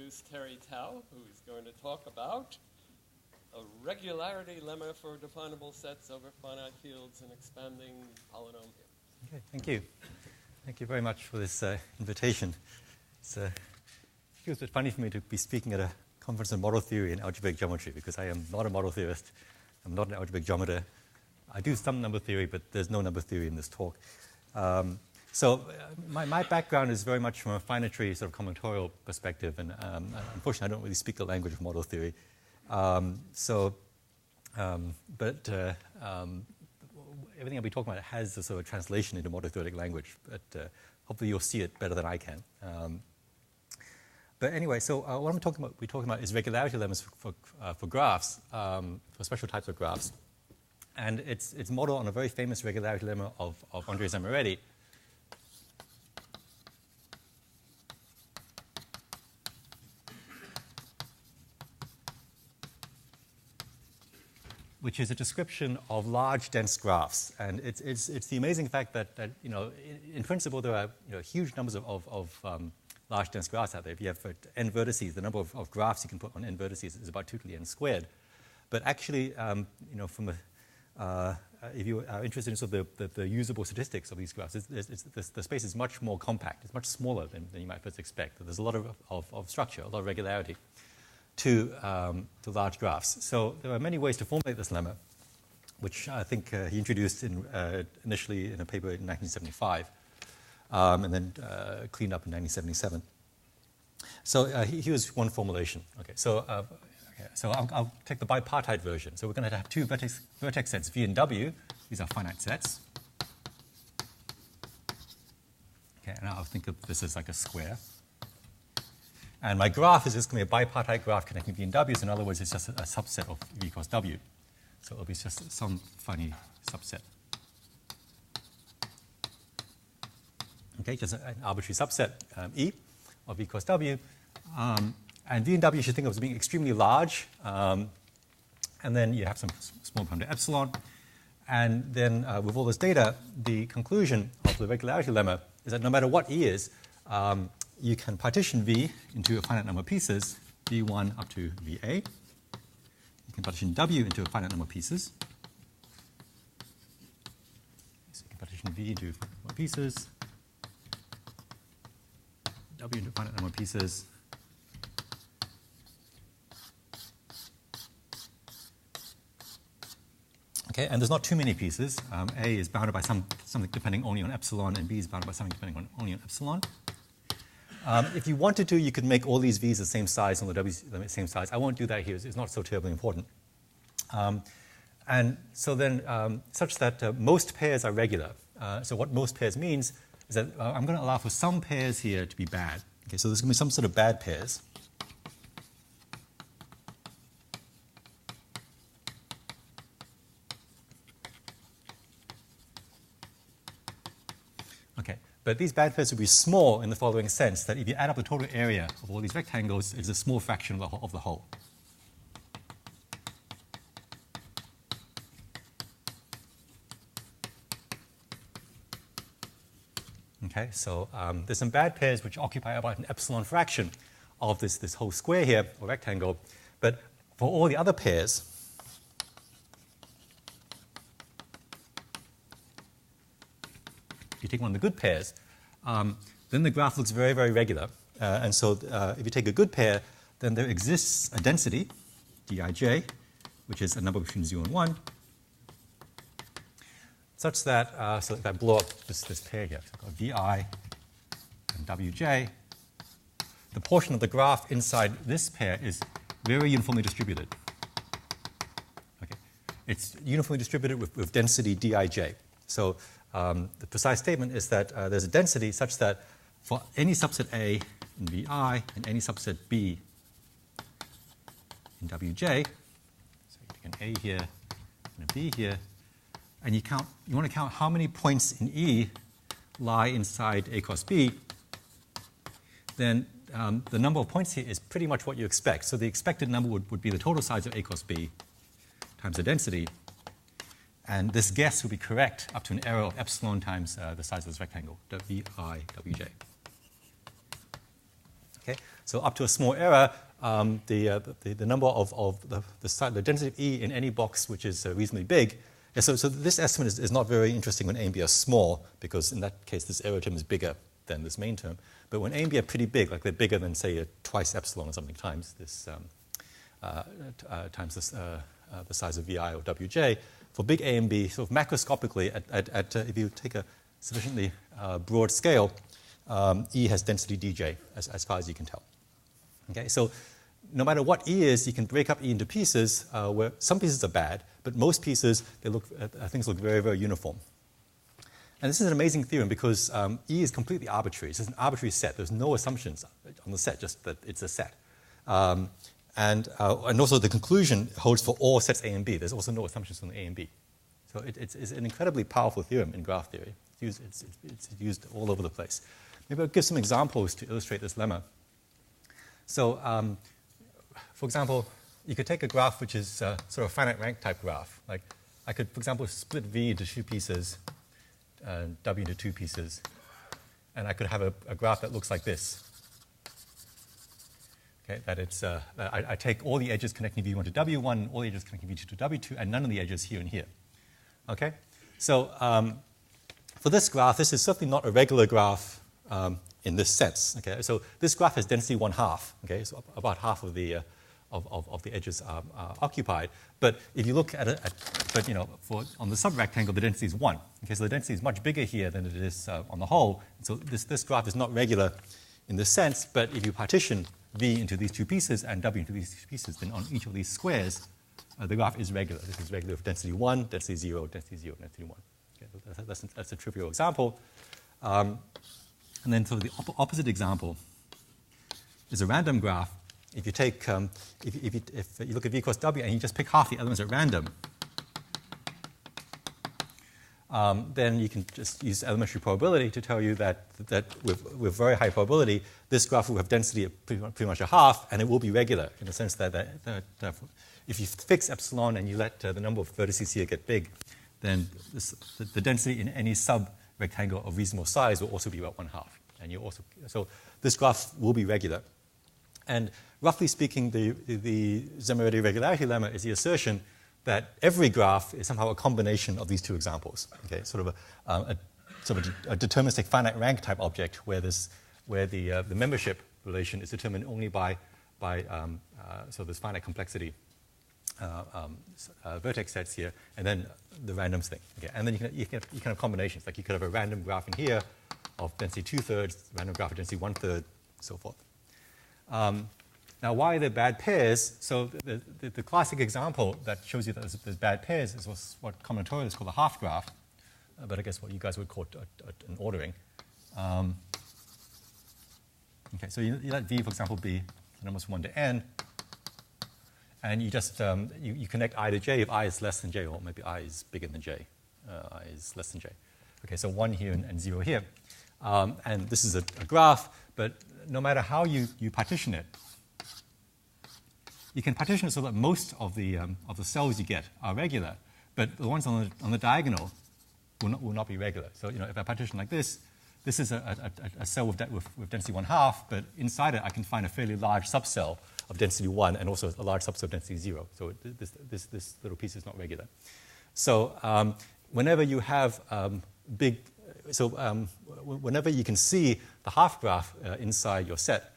introduce Terry Tao, who's going to talk about a regularity lemma for definable sets over finite fields and expanding polynomials. Okay, thank you. Thank you very much for this invitation. It feels a bit funny for me to be speaking at a conference on model theory and algebraic geometry because I am not a model theorist. I'm not an algebraic geometer. I do some number theory, but there's no number theory in this talk. My background is very much from a finitary sort of combinatorial perspective, and unfortunately I don't really speak the language of model theory. Everything I'll be talking about has a sort of translation into model theoretic language, but hopefully you'll see it better than I can. But anyway, so what we're talking about is regularity lemmas for graphs, for special types of graphs. And it's modeled on a very famous regularity lemma of Andrea Zamaretti. Which is a description of large, dense graphs. And it's the amazing fact that in principle, there are huge numbers of large, dense graphs out there. If you have n vertices, the number of graphs you can put on n vertices is about 2 to the n squared. But actually, if you are interested in sort of the usable statistics of these graphs, the space is much more compact. It's much smaller than you might first expect. There's a lot of structure, a lot of regularity to large graphs. So there are many ways to formulate this lemma, which I think he introduced initially in a paper in 1975, and then cleaned up in 1977. So here's one formulation. Okay, so I'll take the bipartite version. So we're going to have two vertex sets, V and W. These are finite sets. Okay, and I'll think of this as like a square. And my graph is just going to be a bipartite graph connecting V and W. So in other words, it's just a subset of V equals W. So it'll be just some funny subset. Okay, just an arbitrary subset, E, of V equals W. And V and W you should think of as being extremely large. And then you have some small parameter epsilon. And then with all this data, the conclusion of the regularity lemma is that no matter what E is, you can partition V into a finite number of pieces, V1 up to VA. You can partition W into a finite number of pieces. So you can partition V into finite pieces, W into finite number of pieces. Okay, and there's not too many pieces. A is bounded by something depending only on epsilon, and B is bounded by something depending only on epsilon. If you wanted to, you could make all these V's the same size and the W's the same size. I won't do that here. It's not so terribly important. And so then, such that most pairs are regular. So what most pairs means is that I'm going to allow for some pairs here to be bad. Okay, so there's going to be some sort of bad pairs. Okay. But these bad pairs will be small in the following sense, that if you add up the total area of all these rectangles, it's a small fraction of the whole. Okay, so there's some bad pairs which occupy about an epsilon fraction of this whole square here, or rectangle. But for all the other pairs, you take one of the good pairs, then the graph looks very, very regular. And so if you take a good pair, then there exists a density, dij, which is a number between 0 and 1, such that, so if I blow up this pair here, so vi and wj, the portion of the graph inside this pair is very uniformly distributed. Okay. It's uniformly distributed with density dij. So the precise statement is that there's a density such that for any subset A in Vi and any subset B in Wj, so you take an A here and a B here, and you want to count how many points in E lie inside A cross B, then the number of points here is pretty much what you expect. So the expected number would be the total size of A cross B times the density. And this guess will be correct up to an error of epsilon times the size of this rectangle, Vi, Wj. Okay? So up to a small error, the number of the density of E in any box which is reasonably big. Yeah, so this estimate is not very interesting when A and B are small, because in that case this error term is bigger than this main term. But when A and B are pretty big, like they're bigger than, say, twice epsilon or something times this times the size of VI or WJ, for big A and B, sort of macroscopically, if you take a sufficiently broad scale, E has density dj, as far as you can tell. Okay, so no matter what E is, you can break up E into pieces, where some pieces are bad, but most pieces, things look very, very uniform. And this is an amazing theorem because E is completely arbitrary. It's just an arbitrary set. There's no assumptions on the set, just that it's a set. And also the conclusion holds for all sets A and B. There's also no assumptions on the A and B. So it's an incredibly powerful theorem in graph theory. It's used all over the place. Maybe I'll give some examples to illustrate this lemma. So, for example, you could take a graph which is sort of a finite rank type graph. Like I could, for example, split V into 2 pieces, W into 2 pieces, and I could have a graph that looks like this. Okay, that it's I take all the edges connecting V1 to W1, all the edges connecting V2 to W2, and none of the edges here and here. Okay, so for this graph, this is certainly not a regular graph in this sense. Okay, so this graph has density 1/2. Okay, so about half of the edges are occupied. But if you look at it, on the subrectangle, the density is 1. Okay, so the density is much bigger here than it is on the whole. So this graph is not regular in this sense. But if you partition V into these 2 pieces and W into these 2 pieces, then on each of these squares, the graph is regular. This is regular of density 1, density 0, density 0, density 1. Okay, that's a trivial example. And then sort of the opposite example is a random graph. If you take, if you look at V cross W and you just pick half the elements at random, then you can just use elementary probability to tell you that with very high probability, this graph will have density of pretty much 1/2, and it will be regular in the sense that if you fix epsilon and you let the number of vertices here get big, then the density in any sub-rectangle of reasonable size will also be about 1/2. And so this graph will be regular. And roughly speaking, the Zimmer-Eddy regularity lemma is the assertion that every graph is somehow a combination of these 2 examples. Okay, sort of a deterministic finite rank type object where the membership relation is determined only by this finite complexity vertex sets here, and then the randoms thing. Okay, and then you can have combinations. Like you could have a random graph in here of density 2/3, random graph of density 1/3, so forth. Now, why are there bad pairs? So the classic example that shows you that there's bad pairs is what combinatorials call a half graph, but I guess what you guys would call an ordering. Okay, so you let V, for example, be the numbers from 1 to n, and you just you connect I to j if I is less than j, or maybe I is bigger than j, I is less than j. Okay, so 1 here and 0 here. And this is a graph, but no matter how you partition it, you can partition it so that most of the cells you get are regular, but the ones on the diagonal will not be regular. So if I partition like this is a cell with density 1/2, but inside it I can find a fairly large subcell of density 1 and also a large subcell of density 0. So this little piece is not regular. So whenever you have whenever you can see the half graph inside your set,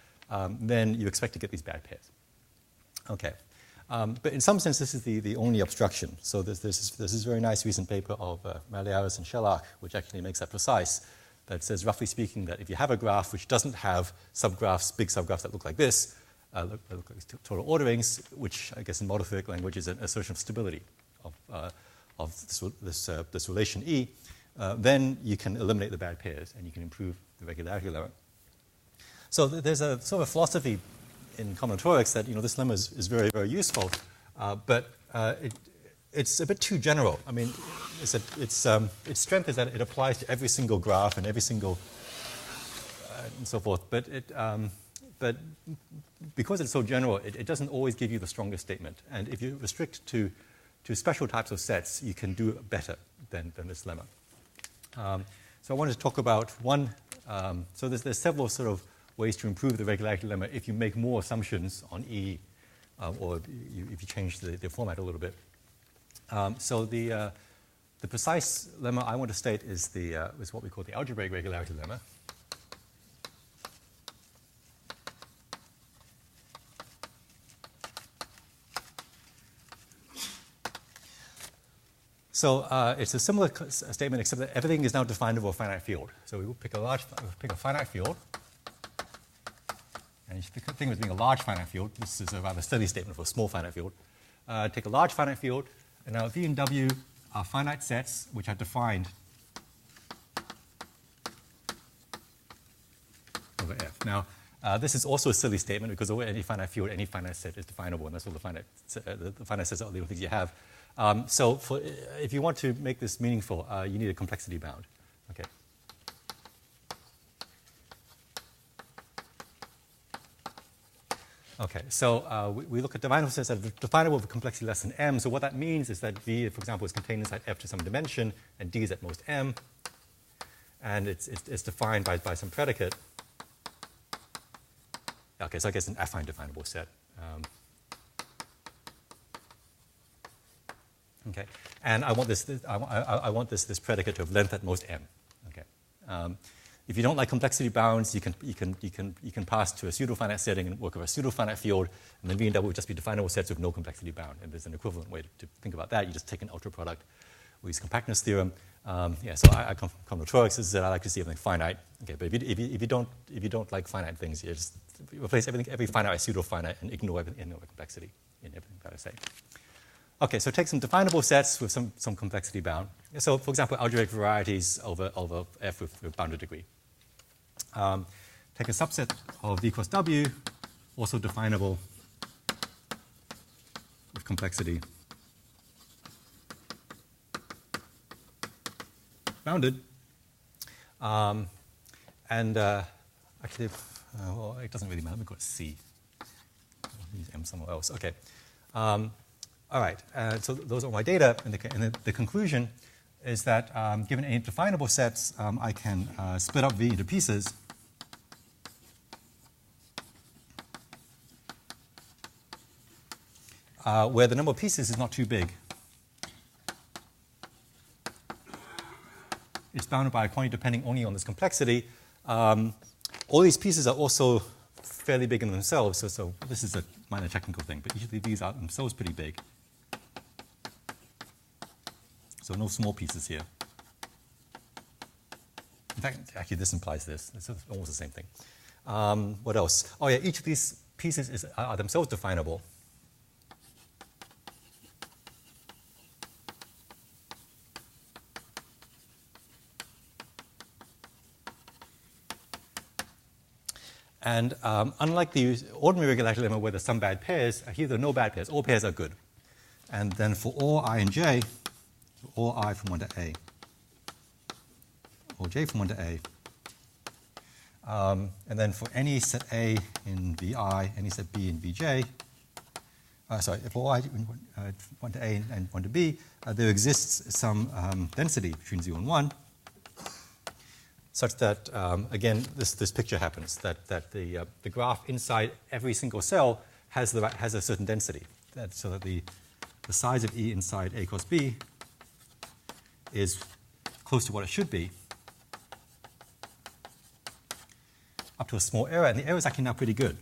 then you expect to get these bad pairs. Okay, but in some sense, this is the only obstruction. So there's this very nice recent paper of Maliaris and Shellac, which actually makes that precise, that says, roughly speaking, that if you have a graph which doesn't have subgraphs, big subgraphs that look like this, look like total orderings, which I guess in model theoretic language is an assertion of stability of this relation E, then you can eliminate the bad pairs and you can improve the regularity lemma. So there's a sort of philosophy in combinatorics that this lemma is very, very useful, but it's a bit too general. I mean, its strength is that it applies to every single graph and every single and so forth. But because it's so general, it doesn't always give you the strongest statement. And if you restrict to special types of sets, you can do better than this lemma. So I wanted to talk about one. So there's several sort of ways to improve the regularity lemma if you make more assumptions on E, or if you change the format a little bit. So the precise lemma I want to state is what we call the algebraic regularity lemma. So it's a similar statement, except that everything is now defined over a finite field. So we will pick a finite field, and you think of it as being a large finite field. This is a rather steady statement for a small finite field. Take a large finite field, and now V and W are finite sets which are defined over F. Now, this is also a silly statement because over any finite field, any finite set is definable, and that's all the finite sets are the only things you have. So if you want to make this meaningful, you need a complexity bound. Okay. Okay, so we look at definable sets that are definable with complexity less than m. So what that means is that V, for example, is contained inside F to some dimension, and D is at most m, and it's defined by some predicate. Okay, so I guess an affine definable set. Okay, and I want this predicate to have length at most m. Okay, if you don't like complexity bounds, you can pass to a pseudo-finite setting and work with a pseudo-finite field, and then V and W would just be definable sets with no complexity bound. And there's an equivalent way to think about that. You just take an ultra product. We use compactness theorem. So I come from combinatorics. Is that I like to see everything finite. Okay, but if you don't like finite things, you just replace every finite by pseudo-finite and ignore complexity in everything that I say. Okay, so take some definable sets with some complexity bound. So, for example, algebraic varieties over F with bounded degree. Take a subset of V cross W, also definable with complexity bounded. Actually, well, it doesn't really matter. We've got C. I'll use M somewhere else. Okay. All right, so those are my data, and the conclusion is that given any definable sets, I can split up V into pieces. Where the number of pieces is not too big. It's bounded by a quantity depending only on this complexity. All these pieces are also fairly big in themselves, so this is a minor technical thing, but usually these are themselves pretty big. So no small pieces here. In fact, actually this implies this. It's almost the same thing. What else? Oh yeah, each of these pieces are themselves definable. And unlike the ordinary regularity lemma where there's some bad pairs, here there are no bad pairs. All pairs are good. And then for all I and j, all I from 1 to a, or j from 1 to a, and then for any set A in Vi, any set B in Vj, for all I 1 to A and 1 to B, there exists some density between 0 and 1, such that, again, this picture happens, that the graph inside every single cell has a certain density, so that the size of E inside A cross B is close to what it should be, up to a small error, and the error is actually now pretty good.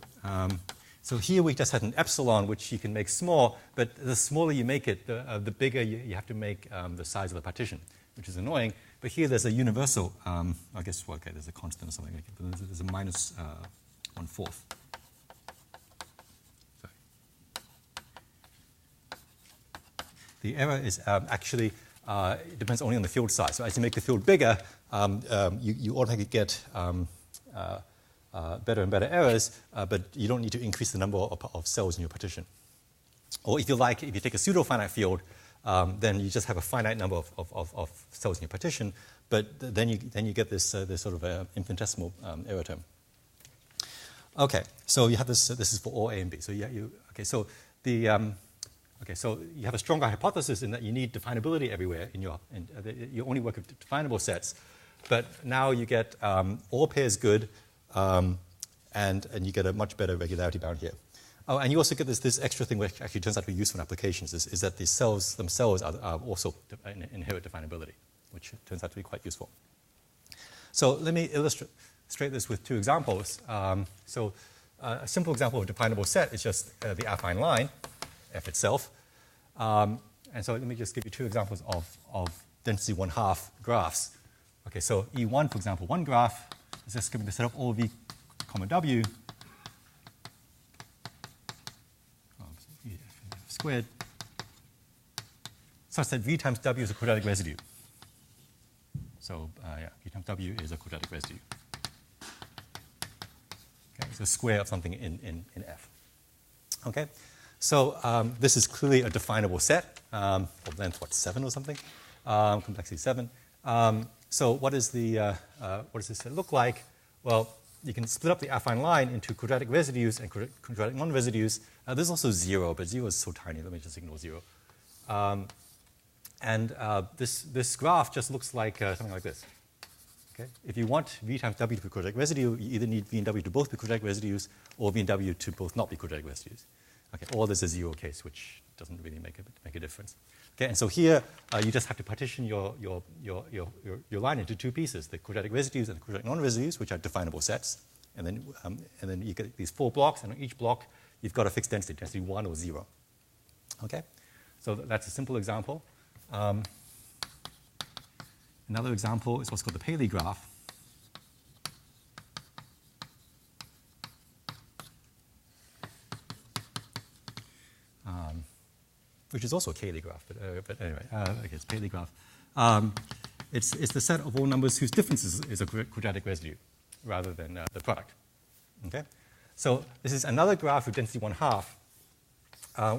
So here we just had an epsilon, which you can make small, but the smaller you make it, the bigger you have to make the size of the partition, which is annoying. But here there's a universal, I guess, well, okay, there's a constant or something like it, but there's a minus 1/4. Sorry. The error is actually, it depends only on the field size. So as you make the field bigger, you automatically get better and better errors, but you don't need to increase the number of cells in your partition. Or if you like, if you take a pseudo-finite field, then you just have a finite number of cells in your partition, but then you get this sort of infinitesimal error term. Okay, so you have this. This is for all A and B. So so you have a stronger hypothesis in that you need definability everywhere you only work with definable sets, but now you get all pairs good, and you get a much better regularity bound here. Oh, and you also get this extra thing which actually turns out to be useful in applications, is that the cells themselves are also inherit definability, which turns out to be quite useful. So let me illustrate this with 2 examples. A simple example of a definable set is just the affine line, f itself. And so let me just give you 2 examples of density 1/2 graphs. Okay, so E1, for example, one graph is just going to set up all v, comma w squared such that v times w is a quadratic residue. So v times w is a quadratic residue. Okay, it's a square of something in F. Okay, so this is clearly a definable set of length, 7 or something, complexity 7. So what does this set look like? Well, you can split up the affine line into quadratic residues and quadratic non-residues. There's also 0, but 0 is so tiny. Let me just ignore 0. This graph just looks like something like this. Okay? If you want v times w to be quadratic residue, you either need v and w to both be quadratic residues or v and w to both not be quadratic residues. Okay? Or there's a 0 case, which doesn't really make a difference. Okay? And so here you just have to partition your line into 2 pieces: the quadratic residues and the quadratic non-residues, which are definable sets. And then you get these 4 blocks, and on each block you've got a fixed density, density 1 or 0. Okay? So that's a simple example. Another example is what's called the Paley graph. Which is also a Cayley graph, but anyway, okay, it's Paley graph. It's the set of all numbers whose difference is a quadratic residue rather than the product. Okay? So this is another graph with density 1/2.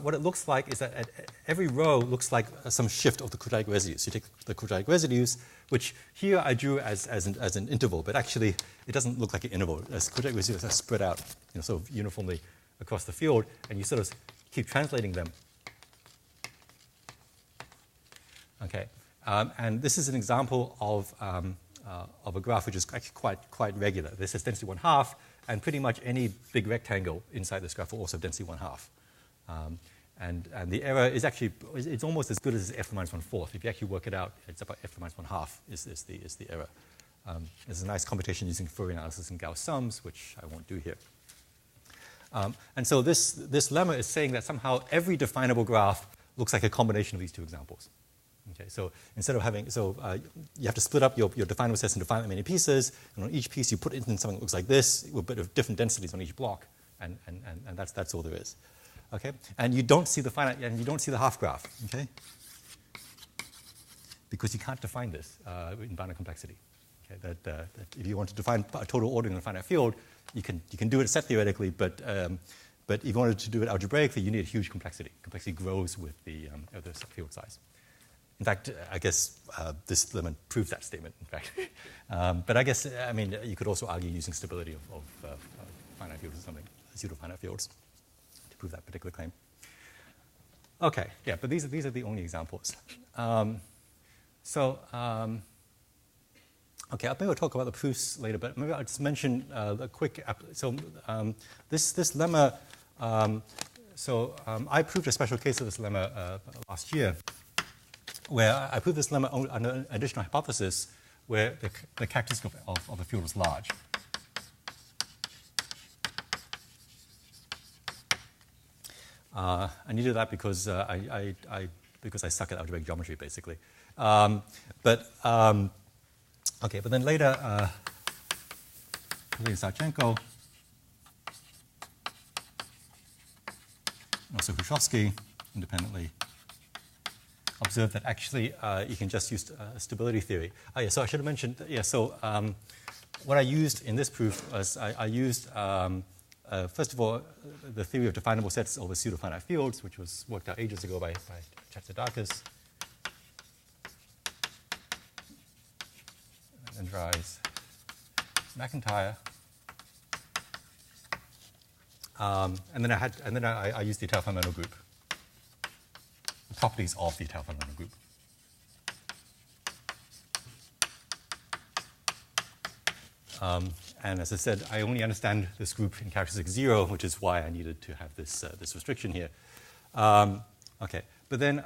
What it looks like is that every row looks like some shift of the quadratic residues. You take the quadratic residues, which here I drew as an interval, but actually it doesn't look like an interval. As quadratic residues are spread out, sort of uniformly across the field, and you sort of keep translating them. Okay, and this is an example of a graph which is actually quite regular. This is density 1/2, and pretty much any big rectangle inside this graph will also have density 1/2. And the error is actually, it's almost as good as f minus 1/4. If you actually work it out, it's about f minus 1/2 is the error. There's a nice computation using Fourier analysis and Gauss sums, which I won't do here. And so this lemma is saying that somehow every definable graph looks like a combination of these 2 examples. Okay, so instead of having, you have to split up your definable sets into finite many pieces, and on each piece you put it in something that looks like this, with a bit of different densities on each block, and that's all there is. Okay, and you don't see the finite, and you don't see the half graph. Okay, because you can't define this in bounded complexity. Okay, that if you want to define a total ordering in a finite field, you can do it set theoretically, but if you wanted to do it algebraically, you need a huge complexity. Complexity grows with the field size. In fact, I guess this lemma proves that statement, in fact. But I guess, you could also argue using stability of finite fields or something, pseudo-finite fields, to prove that particular claim. Okay, yeah, but these are the only examples. Okay, maybe I'll talk about the proofs later, but maybe I'll just mention a quick, this lemma, I proved a special case of this lemma last year, where I proved this lemma under an additional hypothesis where the characteristic of the field was large. I needed that because I suck at algebraic geometry, basically. But then later, Sarchenko, also Khrushchevsky, independently, observed that actually you can just use stability theory. So I should have mentioned, what I used in this proof was I used, first of all, the theory of definable sets over pseudo-finite fields, which was worked out ages ago by Chatzidakis and Dries McIntyre. And then I used the Italo fundamental group. Properties of the Italo fundamental group. And as I said, I only understand this group in characteristic 0, which is why I needed to have this, this restriction here. Okay, but then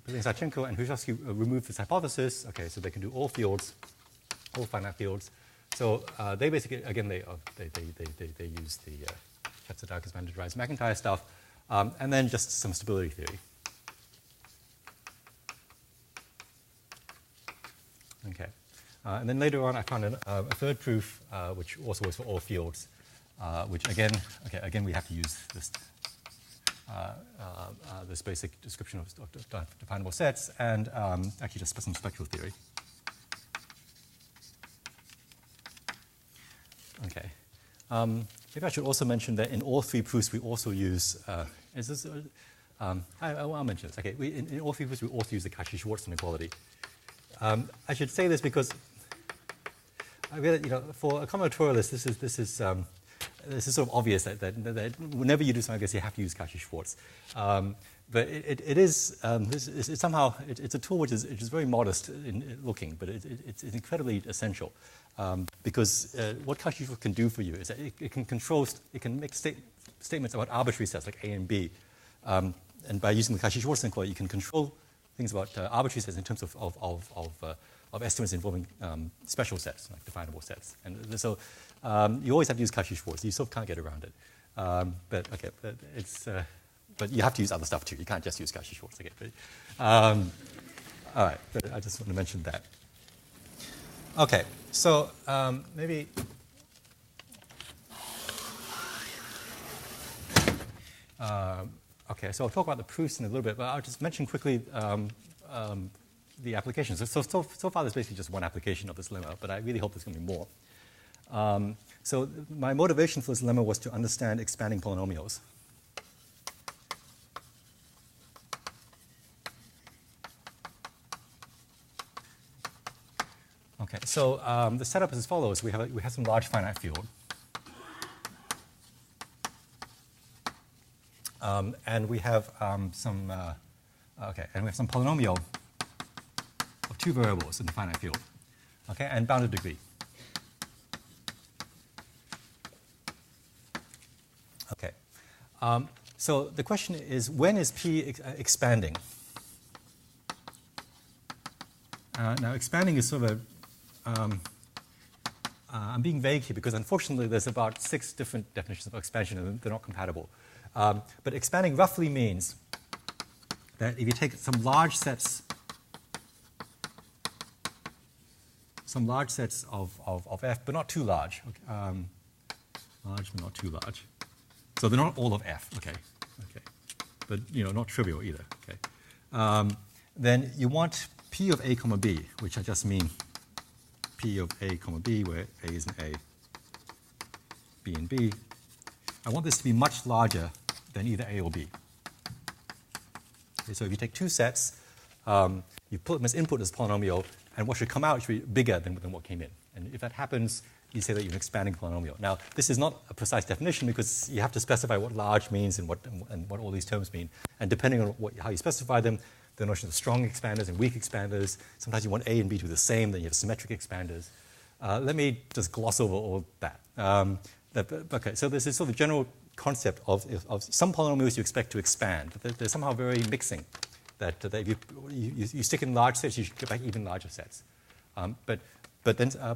Zachenko and Hrushevsky removed this hypothesis. Okay, so they can do all fields, all finite fields. So they basically, again, they use the Schatzadar expanded Rice-McIntyre stuff, and then just some stability theory. Okay, and then later on, I found a third proof, which also was for all fields, which again we have to use this this basic description of definable sets, and actually just some spectral theory. Okay. Maybe I should also mention that in all three proofs we also use. I'll mention this. Okay. In all three proofs we also use the Cauchy-Schwarz inequality. I should say this because I really, for a combinatorialist, this is sort of obvious that whenever you do something like this, you have to use Cauchy-Schwarz. But it's somehow it's a tool which is very modest in looking, but it's incredibly essential because what Cauchy-Schwarz can do for you is that it can make statements about arbitrary sets like A and B, and by using the Cauchy-Schwarz inequality, you can control things about arbitrary sets in terms of estimates involving special sets like definable sets, and so you always have to use Cauchy-Schwarz. You sort of can't get around it, but it's. But you have to use other stuff too. You can't just use Cauchy-Schwarz again. All right, but I just want to mention that. Okay, so maybe. Okay, so I'll talk about the proofs in a little bit, but I'll just mention quickly the applications. So far, there's basically just one application of this lemma, but I really hope there's going to be more. So my motivation for this lemma was to understand expanding polynomials. Okay, so the setup is as follows. We have some large finite field. And we have some polynomial of two variables in the finite field, okay, and bounded degree. Okay, so the question is, when is P expanding? Now, expanding is sort of I'm being vague here because unfortunately there's about 6 different definitions of expansion and they're not compatible. But expanding roughly means that if you take some large sets of F, but not too large, large but not too large. So they're not all of F, okay, but not trivial either, okay. Then you want P of A comma B, which I just mean P of A comma B, where A is an A, B and B. I want this to be much larger than either A or B. Okay, so if you take 2 sets, you put them as input as polynomial, and what should come out should be bigger than what came in. And if that happens, you say that you're an expanding polynomial. Now, this is not a precise definition because you have to specify what large means and what all these terms mean. And depending on how you specify them, the notion of strong expanders and weak expanders. Sometimes you want A and B to be the same, then you have symmetric expanders. Let me just gloss over all that. Okay, so this is sort of the general concept of some polynomials you expect to expand, but they're somehow very mixing. That if you stick in large sets, you should get back even larger sets. But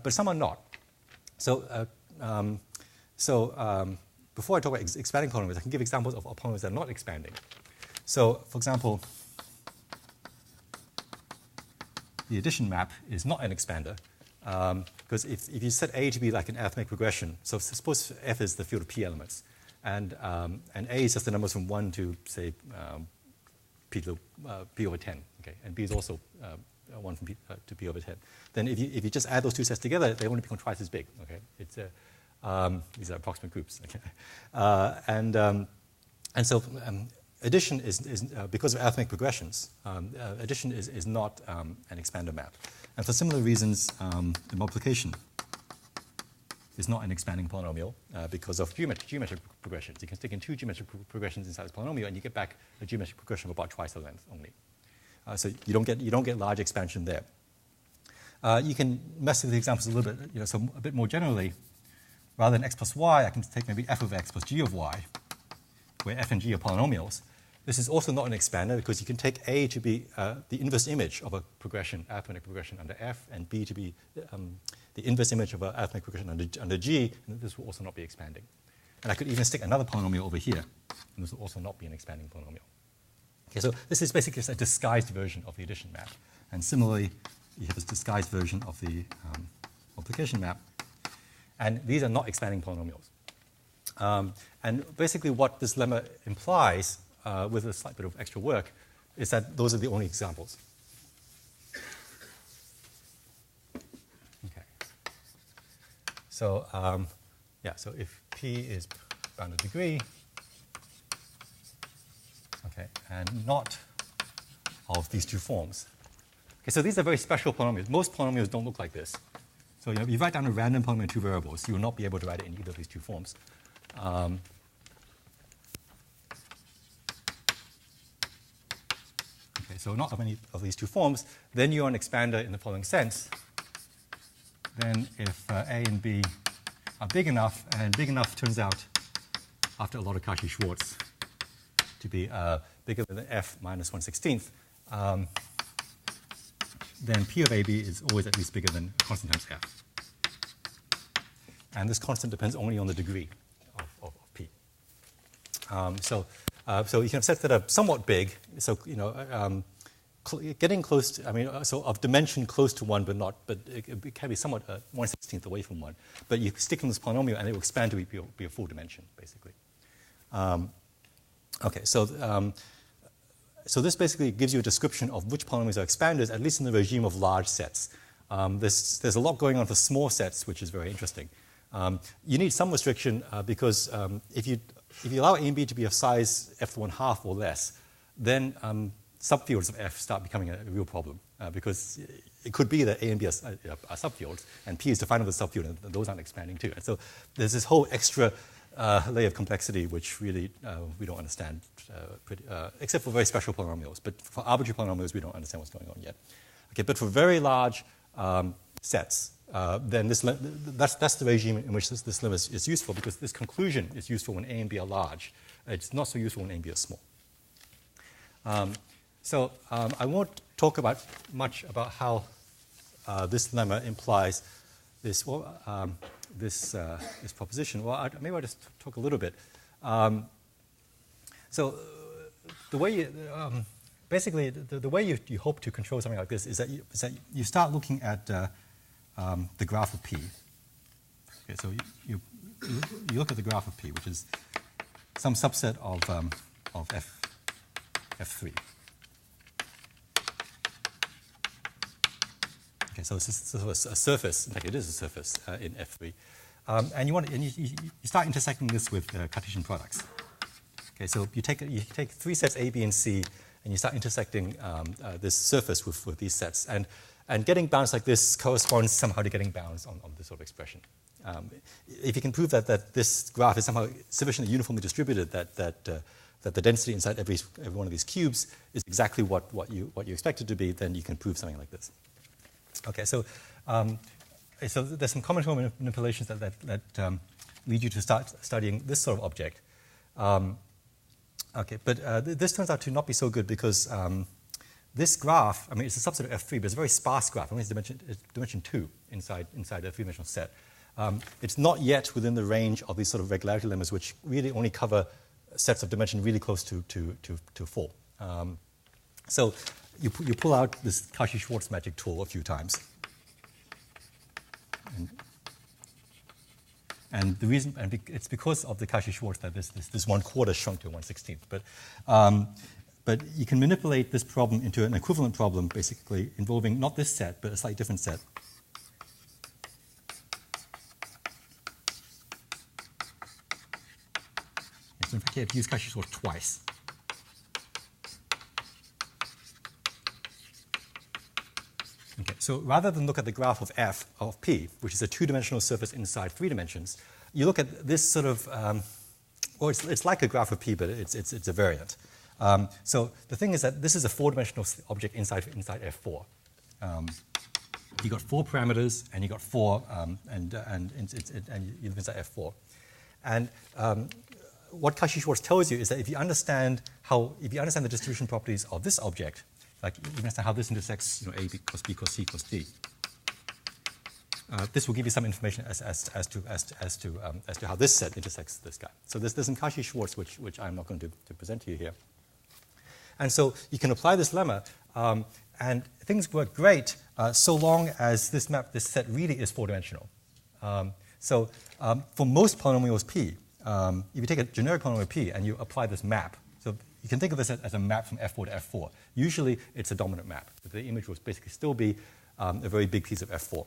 some are not. So before I talk about expanding polynomials, I can give examples of polynomials that are not expanding. So, for example, the addition map is not an expander, because if you set A to be like an arithmetic progression, so suppose F is the field of P elements, and A is just the numbers from 1 to, say, P over 10, okay, and B is also 1 from P to P over 10. Then if you just add those 2 sets together, they only become twice as big, okay? It's these are approximate groups, okay? And so addition is because of arithmetic progressions, addition is not an expander map. And for similar reasons, the multiplication is not an expanding polynomial because of geometric progressions. You can stick in 2 geometric progressions inside this polynomial, and you get back a geometric progression of about twice the length only. So you don't get large expansion there. You can mess with the examples a little bit, so a bit more generally. Rather than x plus y, I can take maybe f of x plus g of y, where f and g are polynomials. This is also not an expander because you can take A to be the inverse image of a progression, arithmetic progression under F, and B to be the inverse image of an arithmetic progression under G, and this will also not be expanding. And I could even stick another polynomial over here, and this will also not be an expanding polynomial. Okay, so this is basically just a disguised version of the addition map. And similarly, you have this disguised version of the multiplication map. And these are not expanding polynomials. And basically what this lemma implies, with a slight bit of extra work, is that those are the only examples. Okay. So, so if P is bounded degree, okay, and not of these two forms. Okay, so these are very special polynomials. Most polynomials don't look like this. So if you write down a random polynomial in two variables, you will not be able to write it in either of these two forms. Okay, so not of any of these two forms. Then you're an expander in the following sense. Then if A and B are big enough, and big enough turns out, after a lot of Cauchy-Schwarz, to be bigger than f minus 1/16th, then P of AB is always at least bigger than constant times f. And this constant depends only on the degree of P. So you can have sets that are somewhat big. So getting close to, so of dimension close to 1, but it can be somewhat 1/16th away from 1. But you stick in this polynomial, and it will expand to be a full dimension, basically. Okay, so this basically gives you a description of which polynomials are expanders, at least in the regime of large sets. There's a lot going on for small sets, which is very interesting. You need some restriction because if you allow A and B to be of size f1/2 or less, then subfields of f start becoming a real problem because it could be that A and B are subfields, and P is defined as a subfield, and those aren't expanding too. And so there's this whole extra layer of complexity which really we don't understand, except for very special polynomials. But for arbitrary polynomials, we don't understand what's going on yet. Okay, but for very large sets, then that's the regime in which this lemma is useful, because this conclusion is useful when A and B are large. It's not so useful when A and B are small. So I won't talk much about how this lemma implies this this proposition. Well, maybe I'll just talk a little bit. So the way basically the way you hope to control something like this is that you start looking at the graph of P. Okay, so you look at the graph of P, which is some subset of F3. Okay, so this is sort of a surface. In fact, it is a surface in F3, and you start intersecting this with Cartesian products. Okay, so you take three sets A, B, and C, and you start intersecting this surface with these sets, and getting bounds like this corresponds somehow to getting bounds on this sort of expression. If you can prove that this graph is somehow sufficiently uniformly distributed that the density inside every one of these cubes is exactly what you expect it to be, then you can prove something like this. Okay, so there's some combinatorial manipulations that lead you to start studying this sort of object. Okay, but this turns out to not be so good because this graph, it's a subset of F3, but it's a very sparse graph. It's dimension 2 inside a three-dimensional set. It's not yet within the range of these sort of regularity lemmas, which really only cover sets of dimension really close to 4. So you pull out this Cauchy-Schwarz magic tool a few times. And the reason, it's because of the Cauchy-Schwarz that this 1/4 shrunk to 1/16th. But you can manipulate this problem into an equivalent problem, basically involving not this set, but a slightly different set. So in fact, you have to use Cauchy-Schwarz twice. Okay, so rather than look at the graph of f of P, which is a two-dimensional surface inside 3 dimensions, you look at this sort of, it's like a graph of P, but it's a variant. So the thing is that this is a 4-dimensional object inside F4. you got 4 parameters, and you got 4, and you limit at F4. And what Cauchy-Schwarz tells you is that if you understand the distribution properties of this object, like you understand how this intersects, A cos B cos C cos D, this will give you some information as to how this set intersects this guy. So there's some Cauchy-Schwarz which I'm not going to present to you here. And so you can apply this lemma, and things work great so long as this set really is 4-dimensional. So for most polynomials P, if you take a generic polynomial P and you apply this map, so you can think of this as a map from F4 to F4. Usually it's a dominant map. The image will basically still be a very big piece of F4.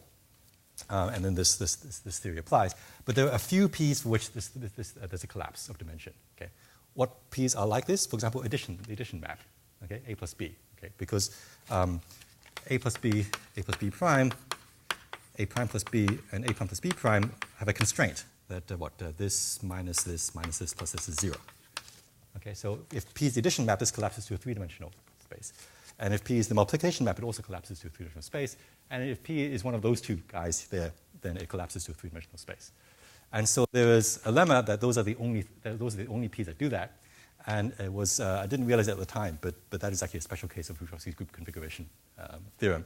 And then this theory applies. But there are a few P's for which there's a collapse of dimension. Okay? What P's are like this? For example, the addition map, okay? A plus B, okay? Because A plus B prime, A prime plus B, and A prime plus B prime have a constraint that this minus this plus this is 0. Okay, so if P is the addition map, this collapses to a 3-dimensional space. And if P is the multiplication map, it also collapses to a 3-dimensional space. And if P is one of those two guys there, then it collapses to a 3-dimensional space. And so there is a lemma that those are the only P's that do that. And it was I didn't realize it at the time, but that is actually a special case of Rutrovsky's group configuration theorem,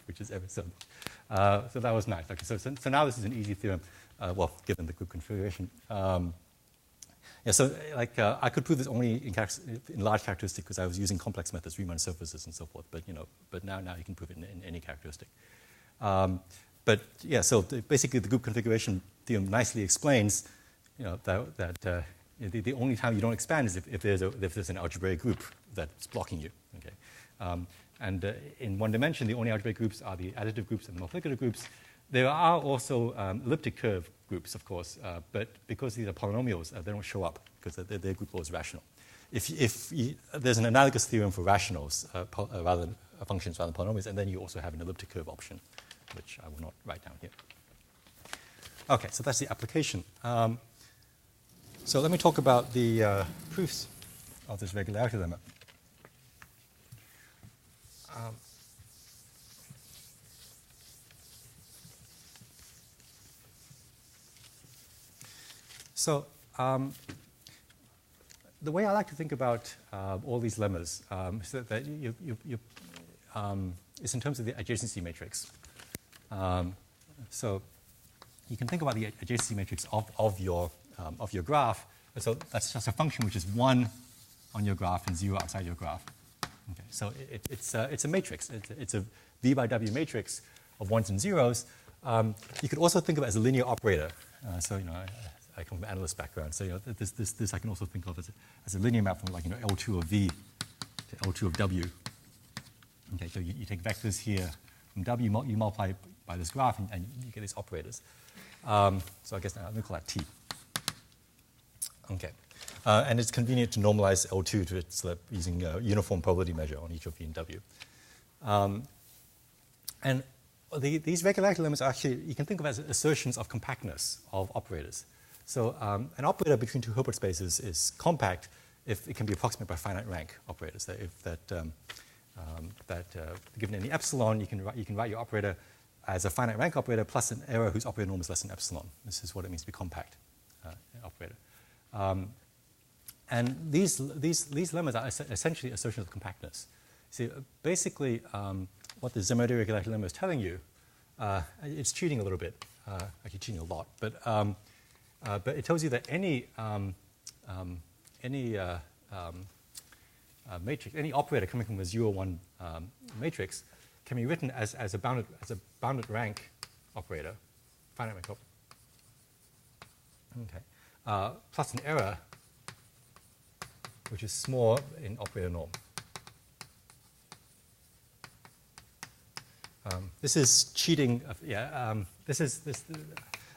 which is ever so. So that was nice. Okay, so now this is an easy theorem, well, given the group configuration. Yeah, so I could prove this only in large characteristic because I was using complex methods, Riemann surfaces and so forth. But now you can prove it in any characteristic. But yeah, so basically the group configuration theorem nicely explains, that the only time you don't expand is if there's an algebraic group that's blocking you. Okay, and in one dimension, the only algebraic groups are the additive groups and the multiplicative groups. There are also elliptic curve groups, of course, but because these are polynomials, they don't show up because their group law is rational. There's an analogous theorem for rationals, rather than functions rather than polynomials, and then you also have an elliptic curve option, which I will not write down here. Okay, so that's the application. So let me talk about the proofs of this regularity lemma. So the way I like to think about all these lemmas is that is in terms of the adjacency matrix. So you can think about the adjacency matrix of your graph. So that's just a function which is 1 on your graph and 0 outside your graph. Okay, so it's a matrix. It's a V by W matrix of 1s and 0s. You could also think of it as a linear operator. I come from an analyst background, so this I can also think of as a linear map from L2 of V to L2 of W. Okay, so you take vectors here from W, you multiply by this graph, and you get these operators. So I guess I'm going to call that T. Okay, and it's convenient to normalize L2 to its using a uniform probability measure on each of V and W. And these regularity lemmas are actually, you can think of as assertions of compactness of operators. So an operator between two Hilbert spaces is compact if it can be approximated by finite rank operators. Given any epsilon, you can write your operator as a finite rank operator plus an error whose operator norm is less than epsilon. This is what it means to be compact operator. And these lemmas are essentially assertions of compactness. See, basically, what the Zimmer regularity lemma is telling you, it's cheating a little bit, actually cheating a lot, but it tells you that any matrix, any operator coming from a 0-1 matrix can be written as a bounded rank operator, finite rank operator. Okay, plus an error, which is small in operator norm. This is cheating.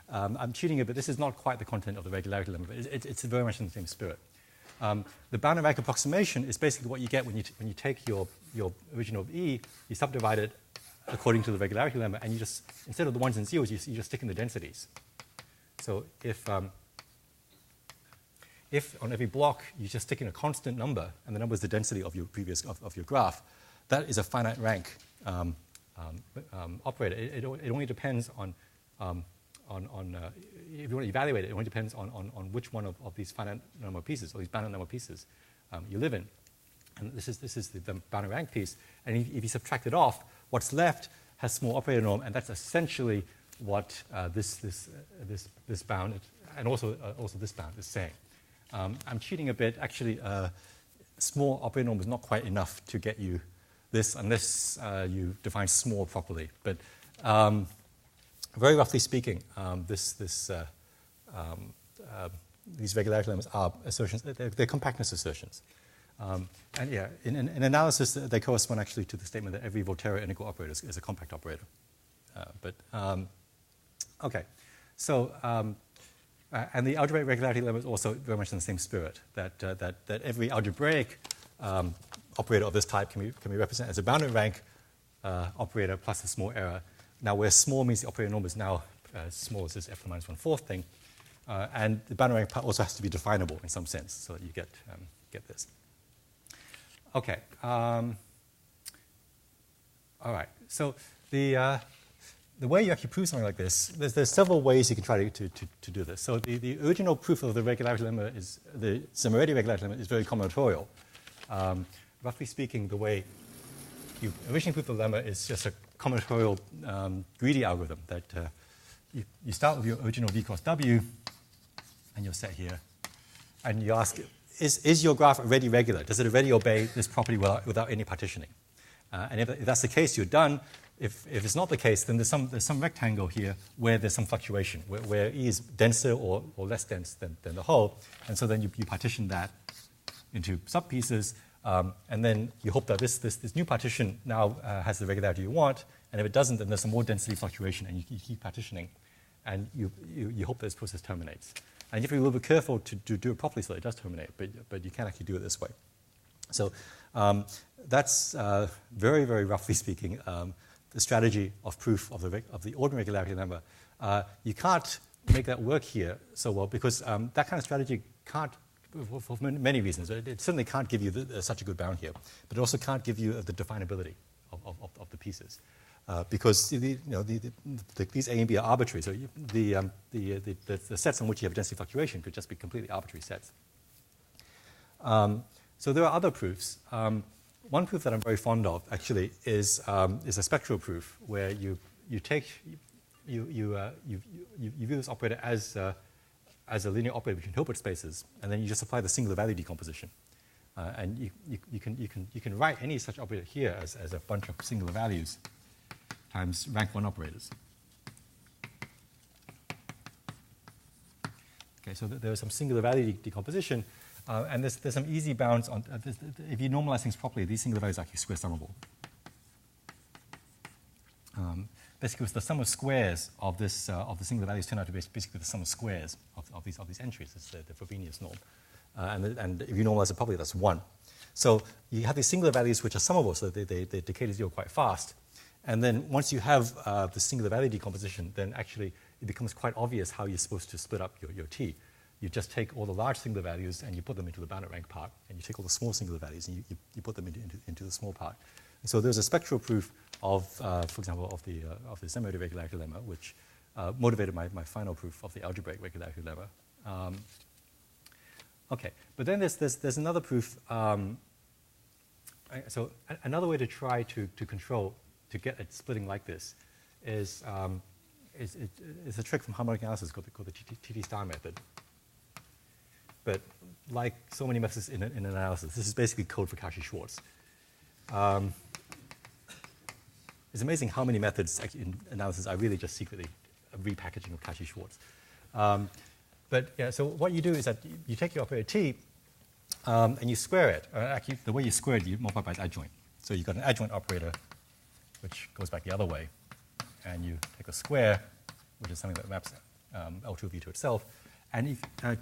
I'm cheating a bit. This is not quite the content of the regularity lemma, but it's very much in the same spirit. The bounded rank approximation is basically what you get when you take your original of E, you subdivide it according to the regularity lemma, and you just, instead of the 1s and 0s, you just stick in the densities. So if on every block you just stick in a constant number, and the number is the density of your of your graph, that is a finite rank operator, it only depends on if you want to evaluate it, it only depends on which one of these finite number pieces, or these bounded number pieces you live in. And this is the bounded rank piece. And if you subtract it off, what's left has small operator norm, and that's essentially what this bound and also this bound is saying. I'm cheating a bit. Actually, small operator norm is not quite enough to get you this unless you define small properly. But very roughly speaking, these regularity lemmas are assertions. They're compactness assertions. And yeah, in analysis, they correspond actually to the statement that every Volterra integral operator is a compact operator. Okay, so and the algebraic regularity lemma is also very much in the same spirit, that every algebraic operator of this type can be represented as a bounded rank operator plus a small error. Now, where small means the operator norm is now as small as this f to the minus 1/4 thing, and the bounded rank part also has to be definable in some sense, so that you get this. Okay. All right. So the way you actually prove something like this, there's several ways you can try to do this. So the original proof of the regularity lemma is the Zimmeredi regularity lemma is very combinatorial. Roughly speaking, the way you originally prove the lemma is just a combinatorial greedy algorithm that you start with your original v cross w, and you're set here, and you ask, is your graph already regular? Does it already obey this property without any partitioning? And if that's the case, you're done. If it's not the case, then there's some rectangle here where there's some fluctuation, where E is denser or less dense than the whole. And so then you partition that into subpieces, and then you hope that this new partition now has the regularity you want. And if it doesn't, then there's some more density fluctuation, and you keep partitioning. And you hope that this process terminates. And you have to be a little bit careful to do it properly so that it does terminate, but you can actually do it this way. So that's very, very roughly speaking the strategy of proof of the ordinary regularity lemma. You can't make that work here so well because that kind of strategy can't, for many reasons. It certainly can't give you such a good bound here, but it also can't give you the definability of the pieces. Because these A and B are arbitrary, so the sets on which you have density fluctuation could just be completely arbitrary sets. So there are other proofs. One proof that I'm very fond of actually is a spectral proof where you view this operator as a linear operator between Hilbert spaces, and then you just apply the singular value decomposition, and you can write any such operator here as a bunch of singular values times rank 1 operators. Okay, so there is some singular value decomposition, and there's some easy bounds on. If you normalize things properly, these singular values are actually square summable. Basically, the sum of squares of the singular values turn out to be basically the sum of squares of these entries. It's the Frobenius norm, and if you normalize it properly, that's 1. So you have these singular values which are summable, so they decay to 0 quite fast. And then once you have the singular value decomposition, then actually it becomes quite obvious how you're supposed to split up your T. You just take all the large singular values and you put them into the bounded rank part, and you take all the small singular values and you put them into the small part. And so there's a spectral proof of, for example, of the Zimmeredi regularity lemma, which motivated my final proof of the algebraic regularity lemma. Okay, but then there's another proof. So another way to try to control to get it splitting like this is a trick from harmonic analysis called the TT star method. But like so many methods in analysis, this is basically code for Cauchy-Schwarz. It's amazing how many methods in analysis are really just secretly a repackaging of Cauchy-Schwarz. But yeah, so what you do is that you take your operator T and you square it. Actually, the way you square it, you multiply by its adjoint. So you've got an adjoint operator which goes back the other way, and you take a square, which is something that maps L2 of V to itself, and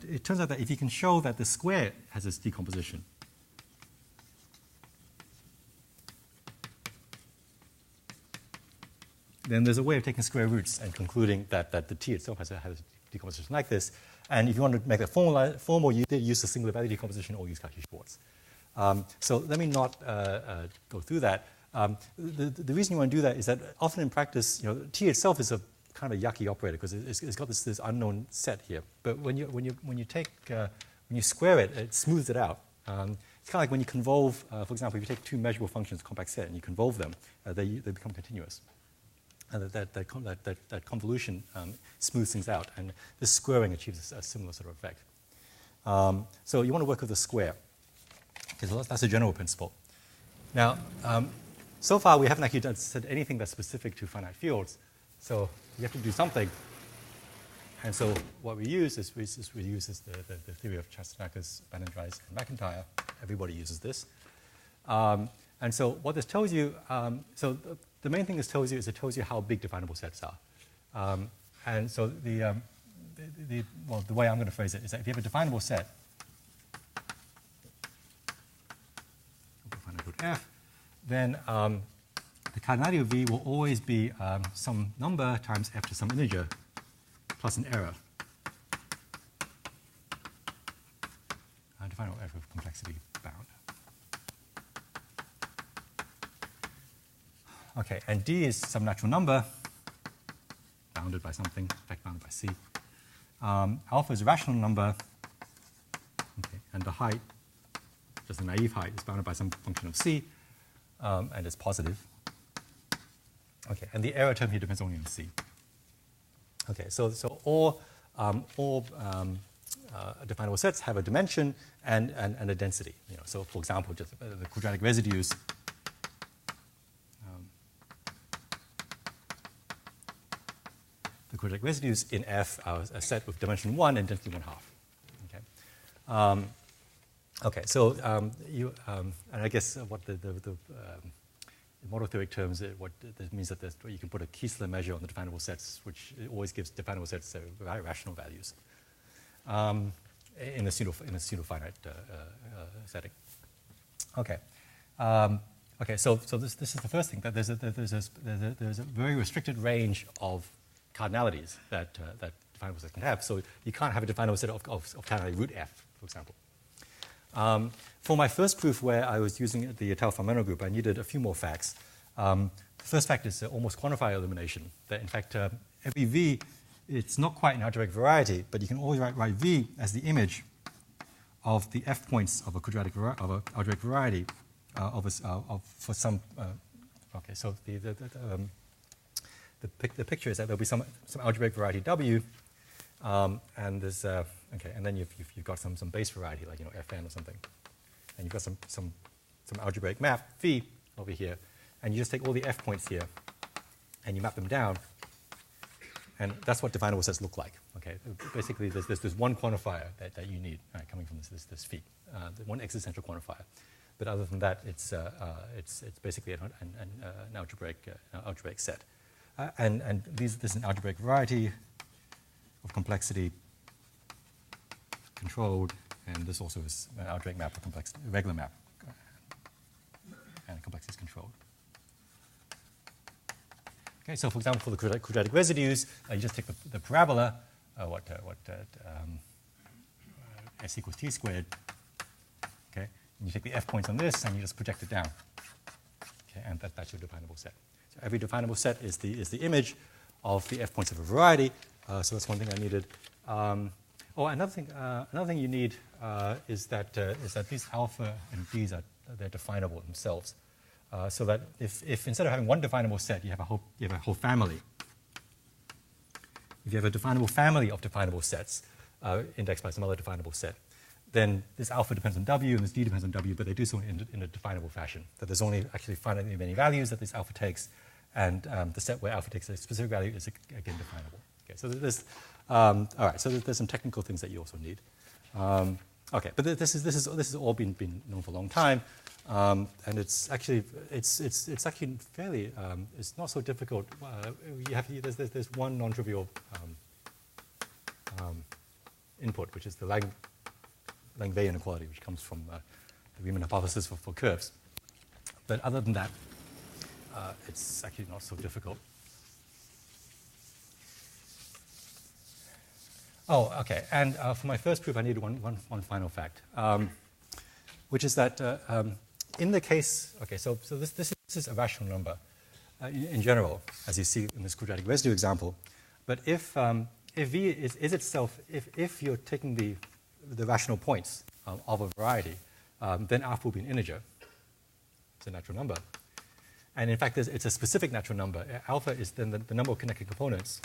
it turns out that if you can show that the square has this decomposition, then there's a way of taking square roots and concluding that the T itself has a decomposition like this, and if you want to make that formal, you either use the singular value decomposition or use Cauchy-Schwarz. So let me not go through that. The reason you want to do that is that often in practice, T itself is a kind of yucky operator because it's got this unknown set here. But when you square it, it smooths it out. It's kind of like when you convolve, for example, if you take two measurable functions, compact set, and you convolve them, they become continuous. And that convolution smooths things out, and this squaring achieves a similar sort of effect. So you want to work with the square, because that's a general principle. Now, so far we haven't actually said anything that's specific to finite fields, so you have to do something. And so what we use is the theory of Chastanakas, Banandrais, and McIntyre. Everybody uses this. And so what this tells you, the main thing this tells you is it tells you how big definable sets are. And so the way I'm going to phrase it is that if you have a definable set, definable F, then the cardinality of V will always be some number times F to some integer plus an error. Definable F of complexity bound. Okay, and D is some natural number bounded by something, in fact bounded by C. Alpha is a rational number, okay, and the height, just the naive height, is bounded by some function of C, and it's positive. Okay, and the error term here depends only on C. Okay, so all definable sets have a dimension and a density. So for example, just the quadratic residues. The quadratic residues in F are a set with dimension 1 and density 1/2. Okay. Okay. So and I guess what the model theoretic terms, what this means that you can put a Kiesler measure on the definable sets, which always gives definable sets very rational values in a pseudo-finite setting. Okay. Okay. So this is the first thing, that there's a very restricted range of cardinalities that definable sets can have. So you can't have a definable set of cardinality root F, for example. For my first proof, where I was using the Tau-Farmano group, I needed a few more facts. The first fact is almost quantifier elimination. That in fact, every V, it's not quite an algebraic variety, but you can always write V as the image of the F points of a quadratic algebraic variety for some. Okay, so the picture is that there'll be some algebraic variety W, and there's okay, and then you've got some base variety like Fn or something, and you've got some algebraic map V over here, and you just take all the F points here, and you map them down, and that's what definable sets look like. Okay, basically there's one quantifier that you need coming from this phi, the one existential quantifier, but other than that, it's basically an algebraic set. And this is an algebraic variety of complexity controlled, and this also is an algebraic map of complexity, regular map, and complexity is controlled. Okay, so for example, for the quadratic residues, you just take the parabola, s equals t squared. Okay, and you take the f points on this, and you just project it down. Okay, and that's your definable set. So every definable set is the image of the f points of a variety. So that's one thing I needed. Another thing you need is that these alpha and b's they're definable themselves. So that if instead of having one definable set, you have a whole family. If you have a definable family of definable sets indexed by some other definable set, then this alpha depends on W and this D depends on W, but they do so in a definable fashion. That there's only actually finitely many values that this alpha takes, and the set where alpha takes a specific value is again definable. Okay, so there's all right. So there's some technical things that you also need. Okay, but this has all been known for a long time, and it's actually fairly it's not so difficult. There's one non-trivial input, which is the Langevin inequality, which comes from the Riemann hypothesis for curves. But other than that, it's actually not so difficult. Oh, okay. And for my first proof, I needed one final fact, which is that in the case, okay, so this is This is a rational number in general, as you see in this quadratic residue example. But if V is itself, if you're taking the rational points of a variety, then alpha will be an integer. It's a natural number. And in fact, it's a specific natural number. Alpha is then the number of connected components.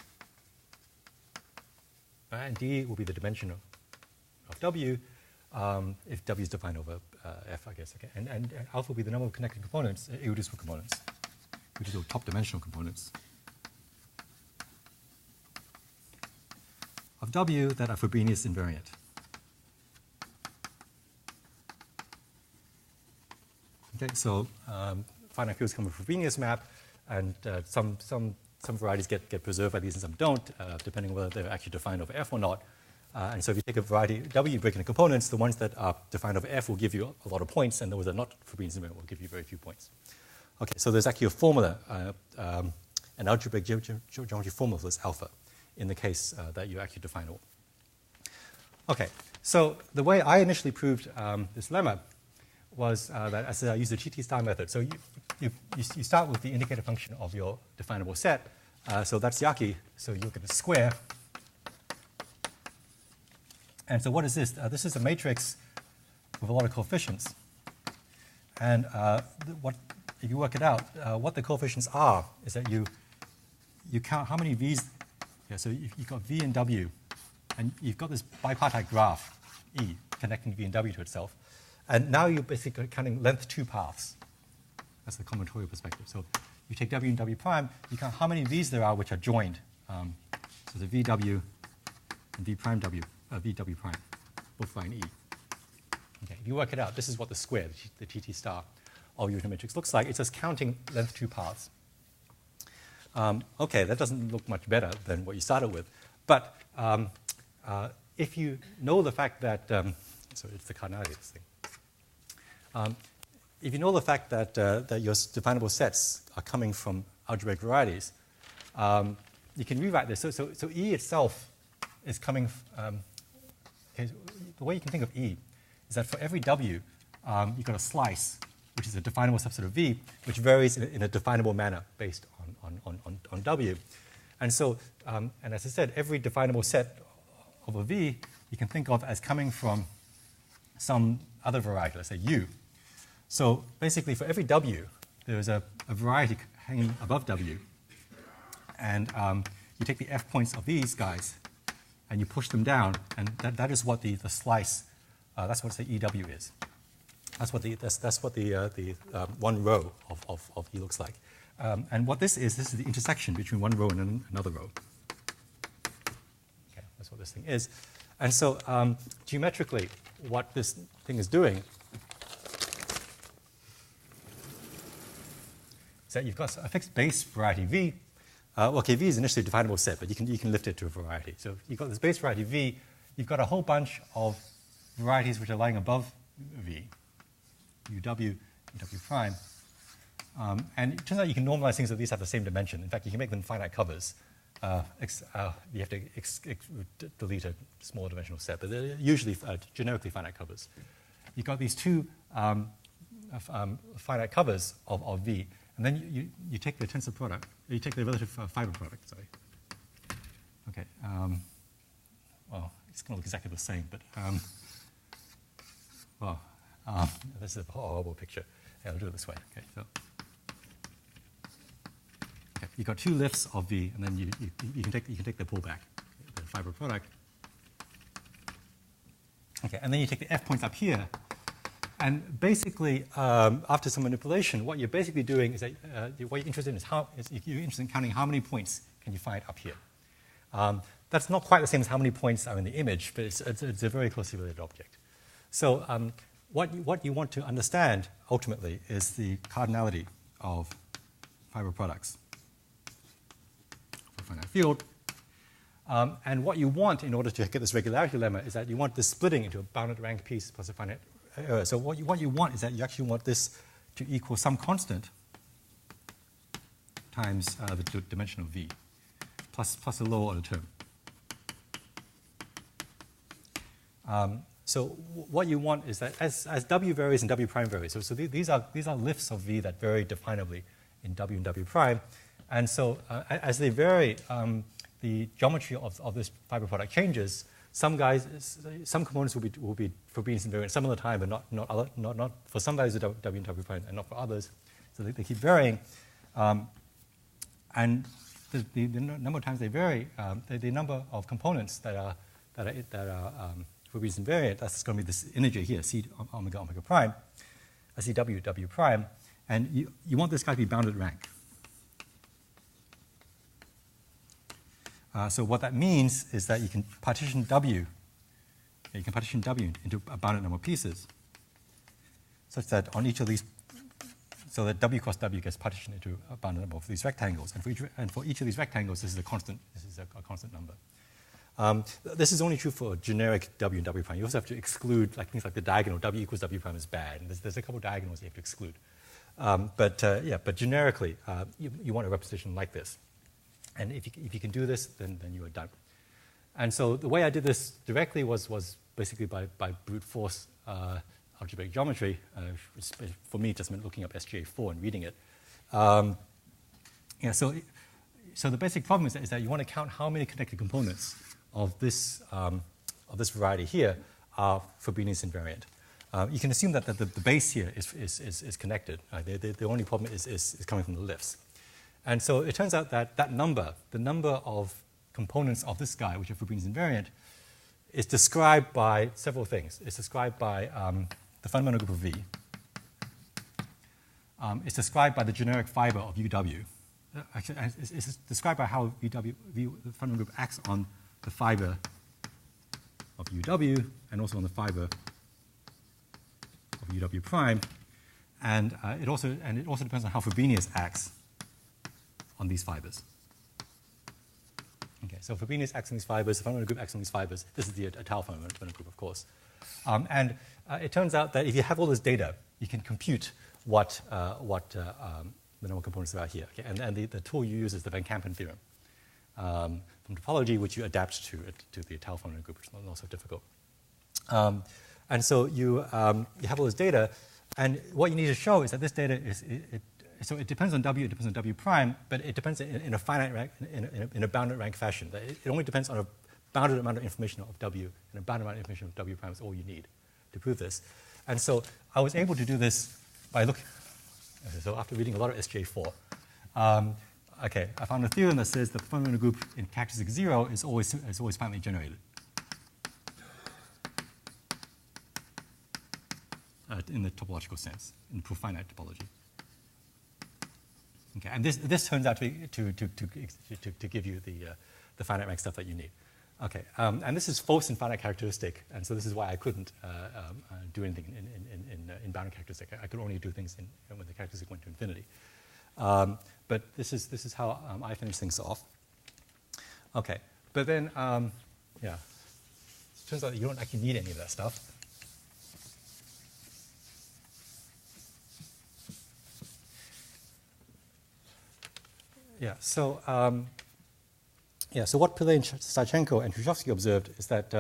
And D will be the dimension of W, if W is defined over F, I guess. Okay. And alpha will be the number of connected components, irreducible components, which is top dimensional components of W that are Frobenius invariant. Okay, so finite fields come with a Frobenius map, and some varieties get preserved by these and some don't, depending on whether they're actually defined over F or not. And so if you take a variety W, you break into components, the ones that are defined over F will give you a lot of points, and those that are not Frobenius invariant will give you very few points. Okay, so there's actually a formula, an algebraic geometry formula for this alpha, in the case that you actually define all. Okay, so the way I initially proved this lemma was that as I used the GT star method. So you start with the indicator function of your definable set. So that's Yaki. So you look at the square. And so what is this? This is a matrix with a lot of coefficients. And if you work it out, what the coefficients are is that you count how many V's. Yeah, so you've got V and W. And you've got this bipartite graph, E, connecting V and W to itself. And now you're basically counting length 2 paths. That's the combinatorial perspective. So you take W and W prime, you count how many V's there are which are joined. So the VW and V prime W, VW prime, both line E. Okay, if you work it out, this is what the square, the TT star of your matrix looks like. It's just counting length 2 paths. Okay, that doesn't look much better than what you started with. But if you know the fact that, so it's the cardinality of this thing. If you know the fact that, that your definable sets are coming from algebraic varieties, you can rewrite this. So E itself is coming, okay, the way you can think of E is that for every W, you've got a slice, which is a definable subset of V, which varies in a definable manner based on W. And so, and as I said, every definable set of a V you can think of as coming from some other variety, let's say U. So basically, for every W, there's a variety hanging above W. And you take the F points of these guys, and you push them down, and that is what the slice, that's what, say, EW is. That's what the one row of E looks like. And what this is the intersection between one row and another row. Okay, that's what this thing is. And so geometrically, what this thing is doing is that you've got a fixed base variety V. Okay, V is initially a definable set, but you can lift it to a variety. So you've got this base variety V. You've got a whole bunch of varieties which are lying above V, UW, UW prime. And it turns out you can normalize things that these have the same dimension. In fact, you can make them finite covers. You have to delete a small dimensional set, but they're usually generically finite covers. You've got these two finite covers of V, and then you take the tensor product, you take the relative fiber product, sorry. Okay, well, it's going to look exactly the same, but, well, this is a horrible picture. Yeah, I'll do it this way. Okay, so. Okay, you've got two lifts of V, and then you can take the pullback, the fiber product. Okay, and then you take the F points up here, and basically, after some manipulation, what you're basically doing is that what you're interested in is you're interested in counting how many points can you find up here. That's not quite the same as how many points are in the image, but it's a very closely related object. So what you want to understand ultimately is the cardinality of fiber products for a finite field. And what you want in order to get this regularity lemma is that you want this splitting into a bounded rank piece plus a finite error. So what you want is that you actually want this to equal some constant times the dimension of V plus a lower order term. So what you want is that as W varies and W prime varies, so these are lifts of V that vary definably in W and W prime. And so as they vary, the geometry of this fiber product changes. Some components will be Frobenius invariant some of the time, but not for some values of W and W prime, and not for others. So they keep varying, and the number of times they vary, the number of components that are Frobenius invariant. That's going to be this integer here, C omega omega prime, C W W prime, and you want this guy to be bounded rank. So what that means is that you can partition W into a bounded number of pieces, such that on each of these, so that W cross W gets partitioned into a bounded number of these rectangles, and for each of these rectangles, this is a constant number. This is only true for generic W and W prime. You also have to exclude things like the diagonal W equals W prime is bad, and there's a couple of diagonals you have to exclude. But generically, you want a representation like this. And if you can do this, then you are done. And so the way I did this directly was basically by brute force algebraic geometry, which for me just meant looking up SGA4 and reading it. So the basic problem is that you want to count how many connected components of this variety here are Frobenius invariant. You can assume that the base here is connected. The only problem is coming from the lifts. And so it turns out that the number of components of this guy, which are Frobenius invariant, is described by several things. It's described by the fundamental group of V. It's described by the generic fiber of UW. Actually, it's described by how the fundamental group acts on the fiber of UW and also on the fiber of UW prime. And it also depends on how Frobenius acts on these fibers. Okay, so Frobenius acts on these fibers, the fundamental group acts on these fibers. This is the tau fundamental group, of course. And it turns out that if you have all this data, you can compute what the number of components there are here. Okay? And the tool you use is the Van Kampen theorem from topology, which you adapt to the tau fundamental group, which is not so difficult. And so you have all this data, and what you need to show is that this data so it depends on W, it depends on W prime, but it depends in a finite rank, in a bounded rank fashion. It only depends on a bounded amount of information of W, and a bounded amount of information of W prime is all you need to prove this. And so I was able to do this by looking. So after reading a lot of SJ4, I found a theorem that says that the fundamental group in characteristic 0 is always finitely generated. In the topological sense, in profinite topology. Okay, and this turns out to give you the finite rank stuff that you need. Okay, and this is false in finite characteristic, and so this is why I couldn't do anything in bounded characteristic. I could only do things when the characteristic went to infinity. But this is how I finish things off. Okay, but then it turns out that you don't actually need any of that stuff. So what Pillay, Starchenko, and Khrushchevsky observed is that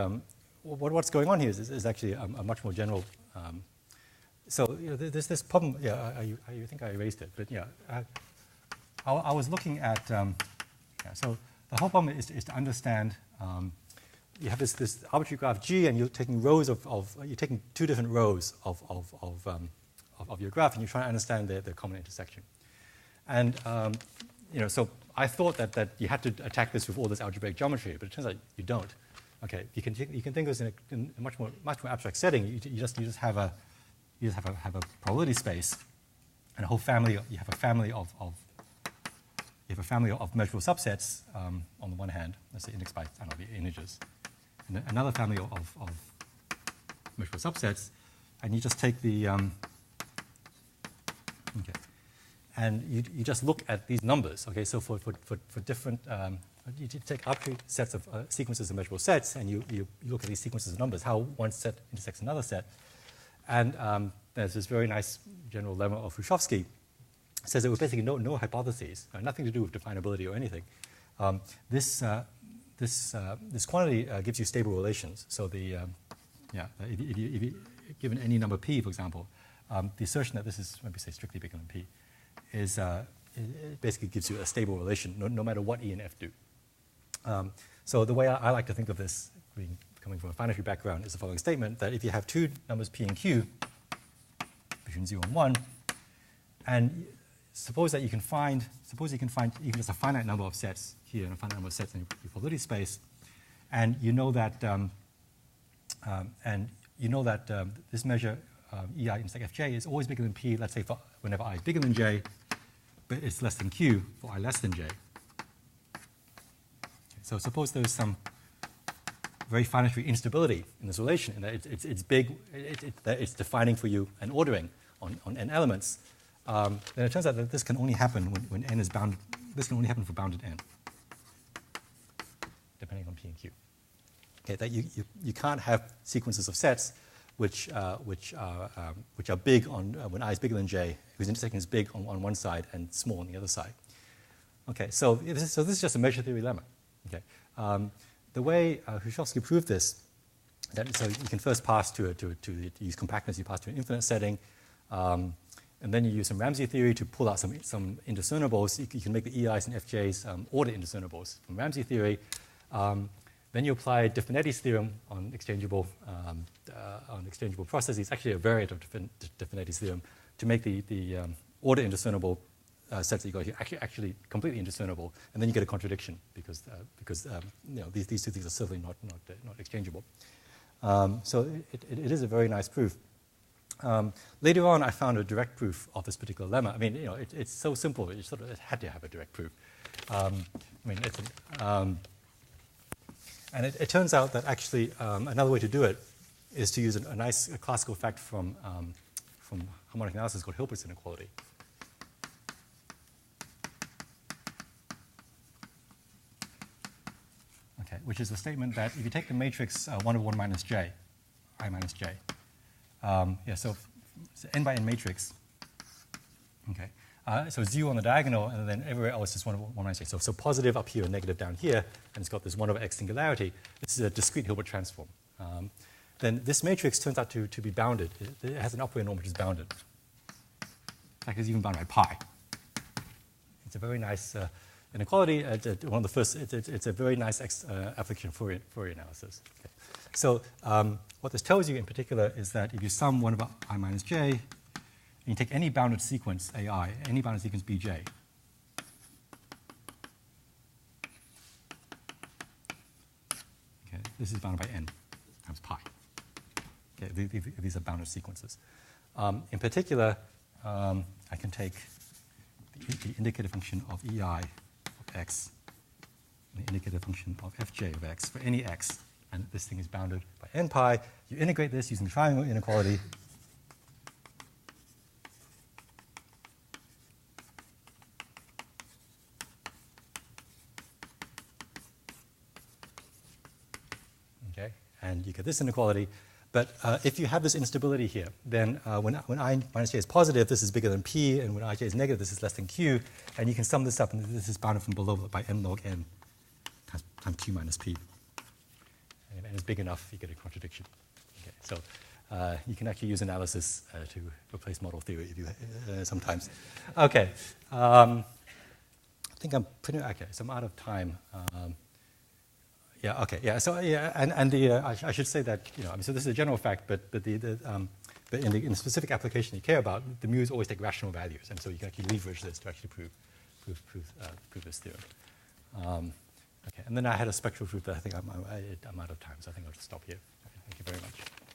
what's going on here is actually a much more general. There's this problem. I think I erased it, but I was looking at. So the whole problem is to understand. You have this arbitrary graph G, and you're taking rows you're taking two different rows of your graph, and you're trying to understand their common intersection. And so I thought that you had to attack this with all this algebraic geometry, but it turns out you don't. Okay, you can think of this in a much more abstract setting. You just have a probability space and a whole family. You have a family of measurable subsets on the one hand. Let's say indexed by the integers, and another family of measurable subsets, and you just take the and you just look at these numbers. Okay, so for different, you take arbitrary sets of sequences of measurable sets, and you look at these sequences of numbers, how one set intersects another set. And there's this very nice general lemma of Khrushchevsky. It says there were basically no hypotheses, nothing to do with definability or anything. This quantity gives you stable relations. So the Yeah, if you given any number p, for example, the assertion that this is, let me say, strictly bigger than p, is it basically gives you a stable relation, no matter what E and F do. So the way I like to think of this, coming from a finite tree background, is the following statement: that if you have two numbers p and q between 0 and 1, and suppose you can find even just a finite number of sets here and a finite number of sets in your probability space, and you know that this measure EI intersect Fj is always bigger than p. Let's say for whenever I is bigger than j, but it's less than q for I less than j. So suppose there's some very finite tree instability in this relation, in that it's big, that it's defining for you an ordering on n elements. Then it turns out that this can only happen when n is bounded. This can only happen for bounded n, depending on p and q. Okay, that you can't have sequences of sets which are big on when I is bigger than j, whose intersection is big on one side and small on the other side. Okay, so this is just a measure theory lemma. Okay, the way Hrushevsky proved this, so you can first pass to use compactness. You pass to an infinite setting, and then you use some Ramsey theory to pull out some indiscernibles. You can make the EIs and FJs order indiscernibles from Ramsey theory. Then you apply De Finetti's theorem on exchangeable processes. Actually, a variant of De Finetti's theorem to make the order indiscernible sets that you got here actually completely indiscernible, and then you get a contradiction because these two things are certainly not exchangeable. So it is a very nice proof. Later on, I found a direct proof of this particular lemma. I mean, it's so simple. It had to have a direct proof. And it turns out that actually another way to do it is to use a nice classical effect from harmonic analysis called Hilbert's inequality. Okay, which is the statement that if you take the matrix 1 over 1 minus j, I minus j, so it's an n by n matrix. Okay, so 0 on the diagonal, and then everywhere else is 1 over 1 minus j. So positive up here and negative down here, and it's got this 1 over x singularity. This is a discrete Hilbert transform. Then this matrix turns out to be bounded. It has an upper norm which is bounded. In fact, it's even bounded by pi. It's a very nice inequality. One of the first. It's a very nice application for Fourier analysis. Okay. So what this tells you in particular is that if you sum 1 over I minus j, and you take any bounded sequence AI, any bounded sequence bj, okay, this is bounded by n times pi. Okay, these are bounded sequences. In particular, I can take the indicator function of EI of x and the indicator function of Fj of x for any x, and this thing is bounded by n pi. You integrate this using the triangle inequality. Okay, and you get this inequality. But if you have this instability here, then when I minus j is positive, this is bigger than p, and when ij is negative, this is less than q. And you can sum this up, and this is bounded from below by n log n times q minus p. And if n is big enough, you get a contradiction. Okay, so you can actually use analysis to replace model theory if you sometimes. Okay, I think I'm pretty okay. So I'm out of time. Yeah. Okay. Yeah. So yeah, and I should say that so this is a general fact, but in the specific application you care about, the mu's always take rational values, and so you can actually leverage this to actually prove this theorem. Okay. And then I had a spectral proof that I think I'm out of time, so I think I'll just stop here. Okay, thank you very much.